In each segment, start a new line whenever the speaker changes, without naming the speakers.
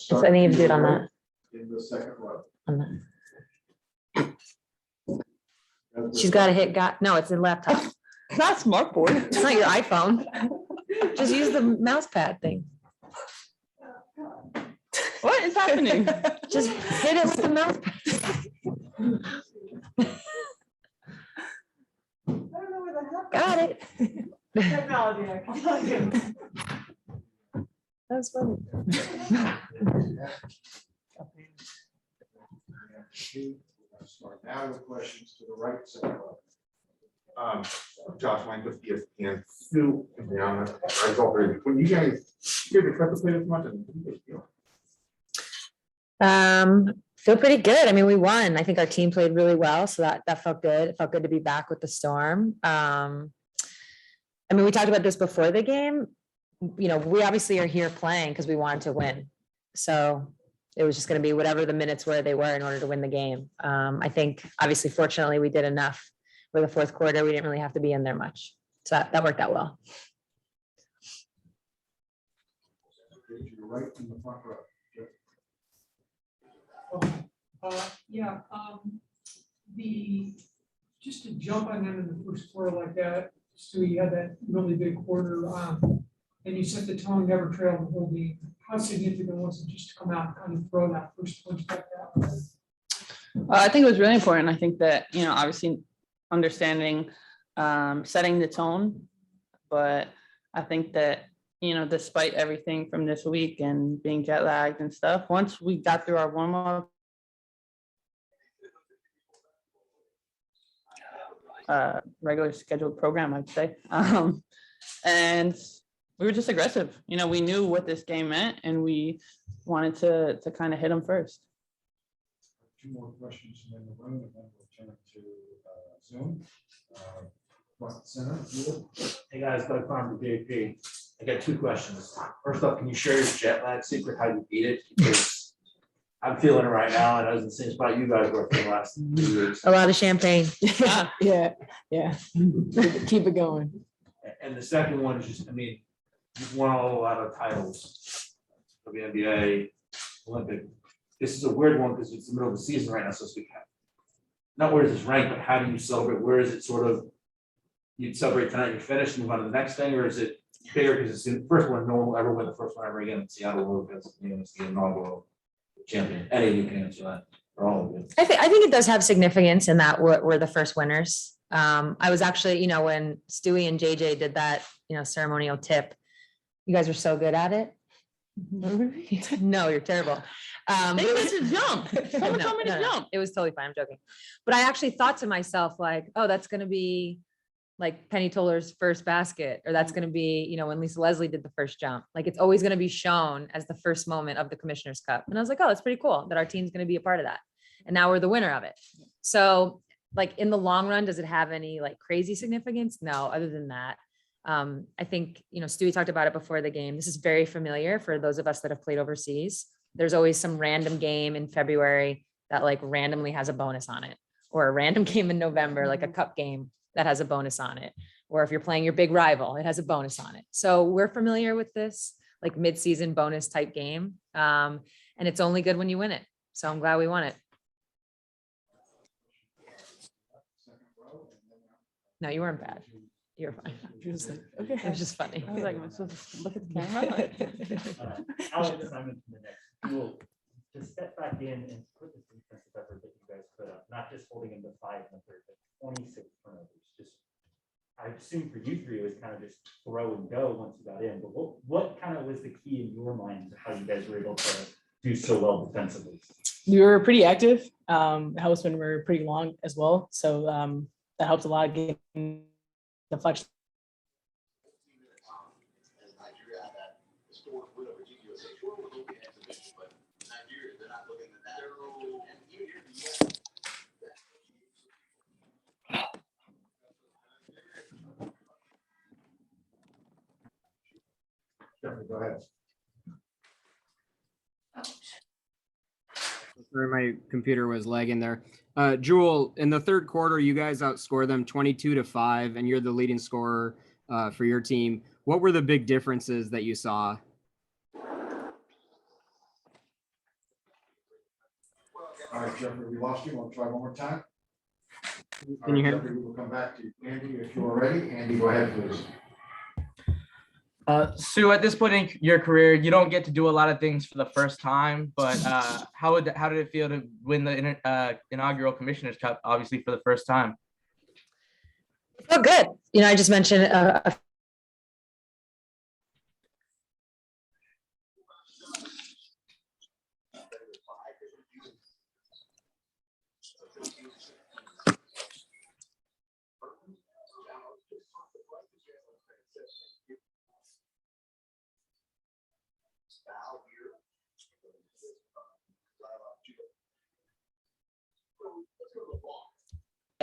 So I need to do it on that.
In the second row.
On that. She's got to hit no, it's a laptop.
It's not a smart board.
It's not your iPhone. Just use the mouse pad thing.
What is happening?
Just hit it with the mouse pad. Got it.
Technology.
That was funny.
Start now with questions to the right side.
Josh Lang with ESPN. Sue, and Brianna, I told her, when you guys hear the Clippers play this much, and what do you feel?
Feel pretty good. I mean, we won. I think our team played really well, so that felt good. It felt good to be back with the Storm. I mean, we talked about this before the game. You know, we obviously are here playing because we wanted to win. So it was just going to be whatever the minutes were they were in order to win the game. I think obviously, fortunately, we did enough for the fourth quarter. We didn't really have to be in there much. So that worked out well.
You're right in the front row.
Yeah, just to jump on them in the first quarter like that, so you had that really big quarter, and you set the tone, never trailed the whole game. How significant was it just to come out and kind of throw that first punch like that?
I think it was really important. I think that, you know, obviously understanding, setting the tone, but I think that, you know, despite everything from this week and being jet lagged and stuff, once we got through our warm up, regular scheduled program, I'd say, and we were just aggressive. You know, we knew what this game meant, and we wanted to kind of hit them first.
Two more questions from in the room, and then we'll turn to Zoom. Front center.
Hey guys, Doug Farm to JP. I got two questions. First off, can you share your jet lag secret, how you beat it? Because I'm feeling it right now, and I was in the same spot you guys were for the last 2 years.
A lot of champagne.
Yeah. Keep it going.
And the second one is just, I mean, you've won a lot of titles, WNBA, Olympic. This is a weird one because it's the middle of the season right now, so to speak. Not where is this ranked, but how do you celebrate? Where is it sort of, you'd celebrate tonight, you're finished, move on to the next thing, or is it bigger because it's the first one, no one will ever win the first one ever again in Seattle because it's the inaugural champion. Any of you can answer that, or all of you.
I think it does have significance in that we're the first winners. I was actually, you know, when Stewie and JJ did that, you know, ceremonial tip, you guys were so good at it. No, you're terrible.
They
But it
need to jump. Someone told me to jump.
It was totally fine. I'm joking. But I actually thought to myself, like, oh, that's going to be like Penny Toller's first basket, or that's going to be, you know, when Lisa Leslie did the first jump. Like, it's always going to be shown as the first moment of the Commissioner's Cup. And I was like, oh, that's pretty cool that our team's going to be a part of that. And now we're the winner of it. So, like, in the long run, does it have any like crazy significance? No, other than that. I think, you know, Stewie talked about it before the game. This is very familiar for those of us that have played overseas. There's always some random game in February that like randomly has a bonus on it, or a random game in November, like a cup game that has a bonus on it. Or if you're playing your big rival, it has a bonus on it. So we're familiar with this like mid-season bonus type game. And it's only good when you win it. So I'm glad we won it. No, you weren't bad. You're fine.
She was like, okay.
It was just funny.
I was like, am I supposed to look at the camera?
Alex Simon from the next duel, to step back in and put the defensive effort that you guys put up, not just holding him to 5 in the third, but 26 turnovers. Just, I assume for you three, it was kind of just throw and go once you got in. But what kind of was the key in your mind to how you guys were able to do so well defensively?
We were pretty active. Helps when we're pretty long as well. So that helps a lot getting deflection.
Go ahead.
Sorry, my computer was lagging there. Jewel, in the third quarter, you guys outscored them 22-5, and you're the leading scorer for your team. What were the big differences that you saw?
All right, Jeffrey, we lost you. We'll try one more time.
Can you hear me?
Jeffrey, we'll come back to Andy if you're ready. Andy, go ahead, please.
Sue, at this point in your career, you don't get to do a lot of things for the first time, but how did it feel to win the inaugural Commissioner's Cup, obviously for the first time?
Oh, good. You know, I just mentioned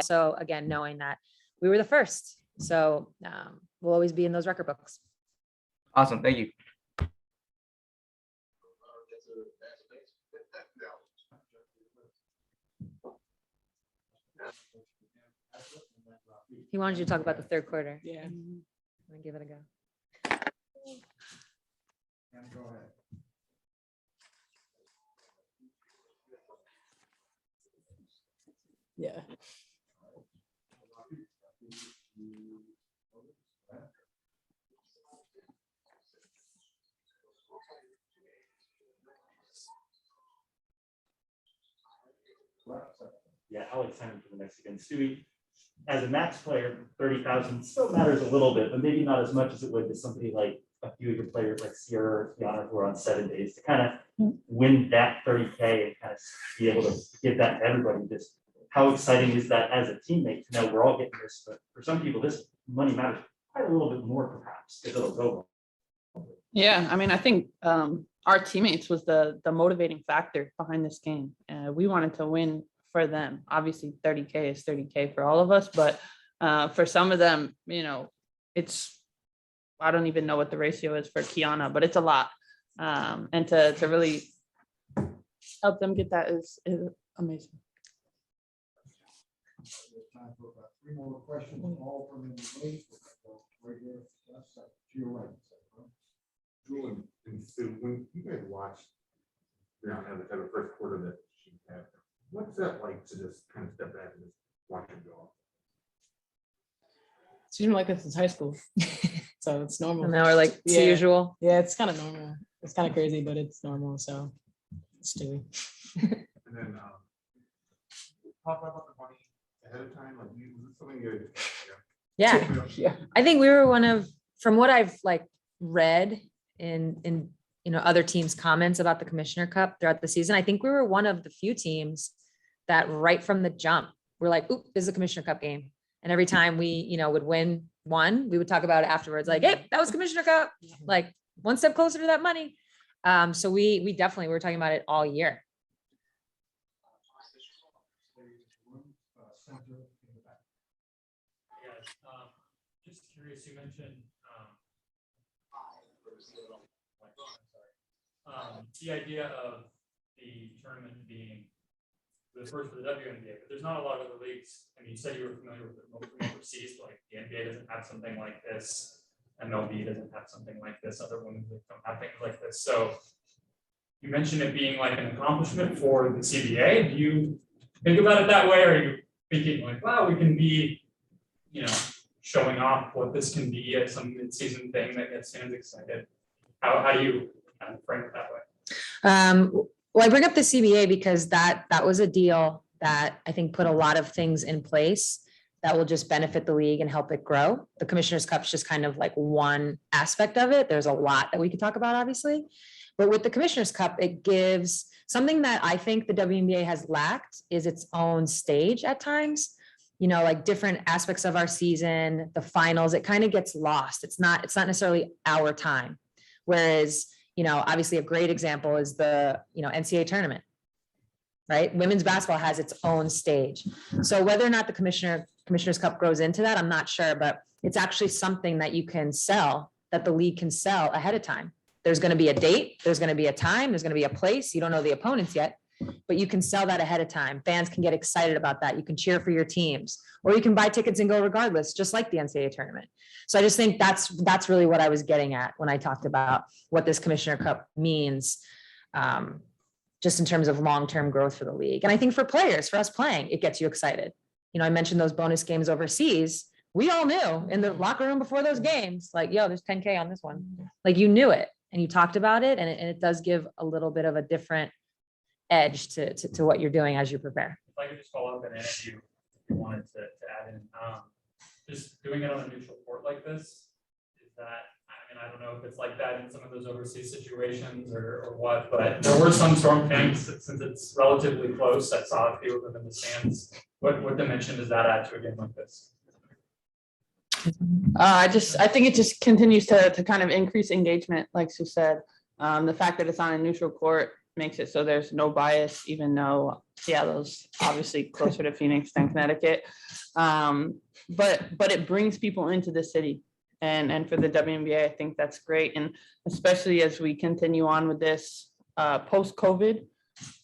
so again, knowing that we were the first. So we'll always be in those record books.
Awesome, thank you.
He wanted you to talk about the third quarter.
Yeah.
I'm gonna give it a go.
And go ahead.
Yeah.
Yeah, Alex Simon for the Mexicans. Stewie, as a max player, 30,000 still matters a little bit, but maybe not as much as it would to somebody like a few of your players like Sierra or Kiana who are on 7 days to kind of win that 30K and kind of be able to give that to everybody. Just how exciting is that as a teammate to know we're all getting this, but for some people, this money matters quite a little bit more perhaps because it'll go.
Yeah, I mean, I think our teammates was the motivating factor behind this game. We wanted to win for them. Obviously, 30K is 30K for all of us, but for some of them, you know, I don't even know what the ratio is for Kiana, but it's a lot. And to really help them get that is amazing.
Time for about 3 more questions, all from in the league. Right here, left side, to your right.
Julie and Sue, when you guys watch, you know, have the type of first quarter that she had, what's that like to just kind of step back and just watch it go?
It's usually like this since high school. So it's normal.
And now we're like, it's
Yeah.
usual.
Yeah, it's kind of normal. It's kind of crazy, but it's normal. So it's Stewie.
And then talk about the money ahead of time, like you, was it something you?
Yeah.
Yeah.
I think we were one of, from what I've like read in you know, other teams' comments about the Commissioner Cup throughout the season, I think we were one of the few teams that right from the jump, we're like, oop, this is a Commissioner Cup game. And every time we, you know, would win one, we would talk about it afterwards, like, hey, that was Commissioner Cup, like one step closer to that money. So we definitely, we were talking about it all year.
Just curious, you mentioned the idea of the tournament being the first for the WNBA, but there's not a lot of other leagues. I mean, you said you were familiar with it from overseas, but like the NBA doesn't have something like this. MLB doesn't have something like this. Other women's leagues don't have things like this. So you mentioned it being like an accomplishment for the CBA. Do you think about it that way? Or are you thinking like, wow, we can be, you know, showing off what this can be as some mid-season thing that gets fans excited? How do you kind of frame it that way?
Well, I bring up the CBA because that was a deal that I think put a lot of things in place that will just benefit the league and help it grow. The Commissioner's Cup is just kind of like one aspect of it. There's a lot that we could talk about, obviously. But with the Commissioner's Cup, it gives something that I think the WNBA has lacked is its own stage at times. You know, like different aspects of our season, the finals, it kind of gets lost. It's not necessarily our time. Whereas, you know, obviously a great example is the, you know, NCAA tournament, right? Women's basketball has its own stage. So whether or not the Commissioner's Cup grows into that, I'm not sure, but it's actually something that you can sell, that the league can sell ahead of time. There's going to be a date, there's going to be a time, there's going to be a place. You don't know the opponents yet, but you can sell that ahead of time. Fans can get excited about that. You can cheer for your teams, or you can buy tickets and go regardless, just like the NCAA tournament. So I just think that's really what I was getting at when I talked about what this Commissioner Cup means, just in terms of long-term growth for the league. And I think for players, for us playing, it gets you excited. You know, I mentioned those bonus games overseas. We all knew in the locker room before those games, like, yo, there's 10K on this one. Like, you knew it and you talked about it, and it does give a little bit of a different edge to what you're doing as you prepare.
If I could just follow up and if you wanted to add in, just doing it on a neutral court like this, is that, I mean, I don't know if it's like that in some of those overseas situations or what, but there were some Storm fans, since it's relatively close, I saw a few of them in the stands. What dimension does that add to a game like this?
I think it just continues to kind of increase engagement, like Sue said. The fact that it's on a neutral court makes it so there's no bias, even though Seattle's obviously closer to Phoenix than Connecticut. But it brings people into the city. And for the WNBA, I think that's great. And especially as we continue on with this post-COVID,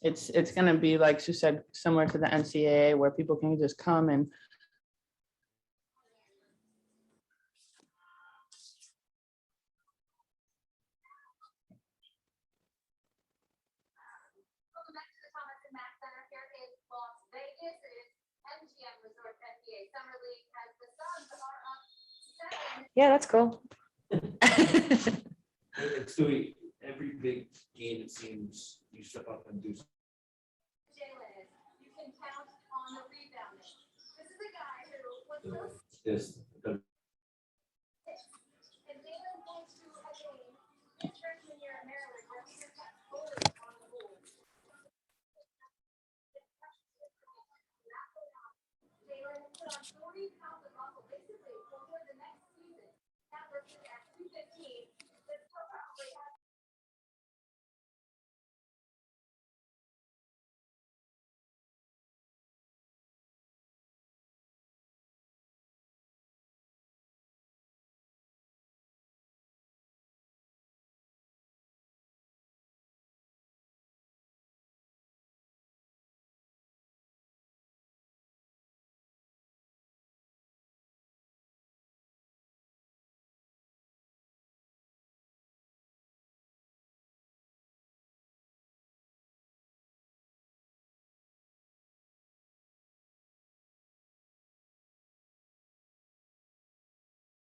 it's going to be, like Sue said, similar to the NCAA, where people can just come and
Yeah, that's cool.
It's doing every big game, it seems, you step up and do.
You can count on the rebounding. This is a guy who was so
Yes.
and Jalen points to a game his freshman year at Maryland where he just got totally on the board. Jalen put on 40 pounds of muscle basically for the next season. Now we're sitting at 215. This probably has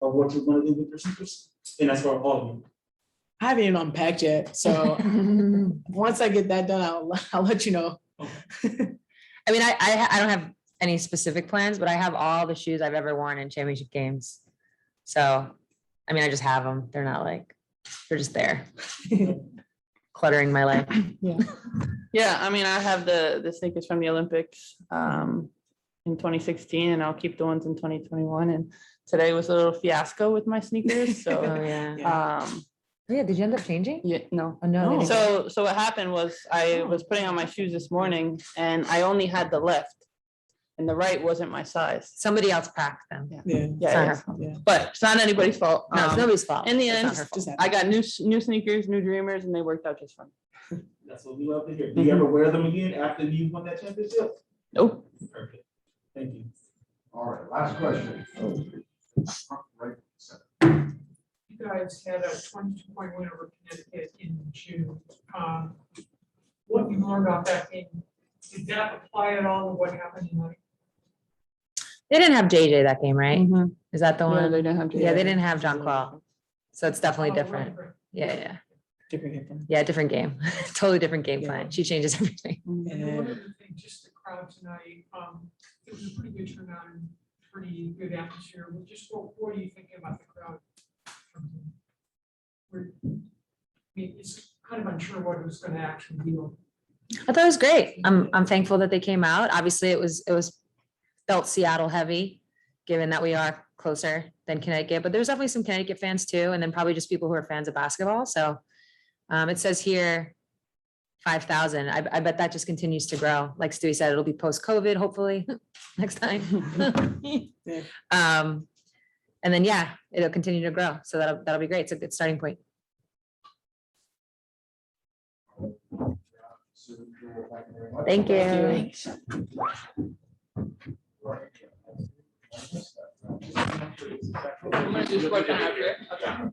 of what you're gonna do with your sneakers? And that's for all of you.
I haven't even unpacked yet, so once I get that done, I'll let you know.
I mean, I don't have any specific plans, but I have all the shoes I've ever worn in championship games. So, I mean, I just have them. They're not like, they're just there. Cluttering my life.
yeah, I mean, I have the sneakers from the Olympics in 2016, and I'll keep the ones in 2021. And today was a little fiasco with my sneakers. So
Oh, yeah. Yeah, did you end up changing?
yeah, no.
Oh, no. they didn't.
So what happened was I was putting on my shoes this morning and I only had the left and the right wasn't my size.
Somebody else packed them.
Yeah.
Yeah,
It's not
it
her
is.
fault.
Yeah.
But it's not anybody's fault.
No, it's nobody's fault.
in the
It's
end,
not her fault.
Just
I got new sneakers, new Dreamers, and they worked out just fine.
That's what we love to hear. Do you ever wear them again after you won that championship?
Nope.
Perfect. Thank you.
All right, last question. Right, center.
You guys had a 22-point win over Connecticut in June. What you learned about that game, did that apply at all to what happened tonight?
They didn't have JJ that game, right?
Mhm.
Is that the
Yeah,
one?
they didn't have.
Yeah, they didn't have John Qual. So it's definitely
Oh,
different.
right.
Yeah.
Different game.
Yeah, different game. Totally different game
Yeah.
plan. She changes everything.
And then one other thing, just the crowd tonight, it was a pretty good turnout and pretty good atmosphere. But just what are you thinking about the crowd? I mean, it's kind of unsure what it was going to actually be.
I thought it was great. I'm thankful that they came out. Obviously, it was felt Seattle heavy, given that we are closer than Connecticut, but there's definitely some Connecticut fans too, and then probably just people who are fans of basketball. So it says here 5,000. I bet that just continues to grow. Like Stewie said, it'll be post-COVID, hopefully next time.
Yeah.
And then, yeah, it'll continue to grow. So that'll be great. It's a good starting point.
So, Thank you very much.
Thank you.
I'm gonna do short time after. Okay.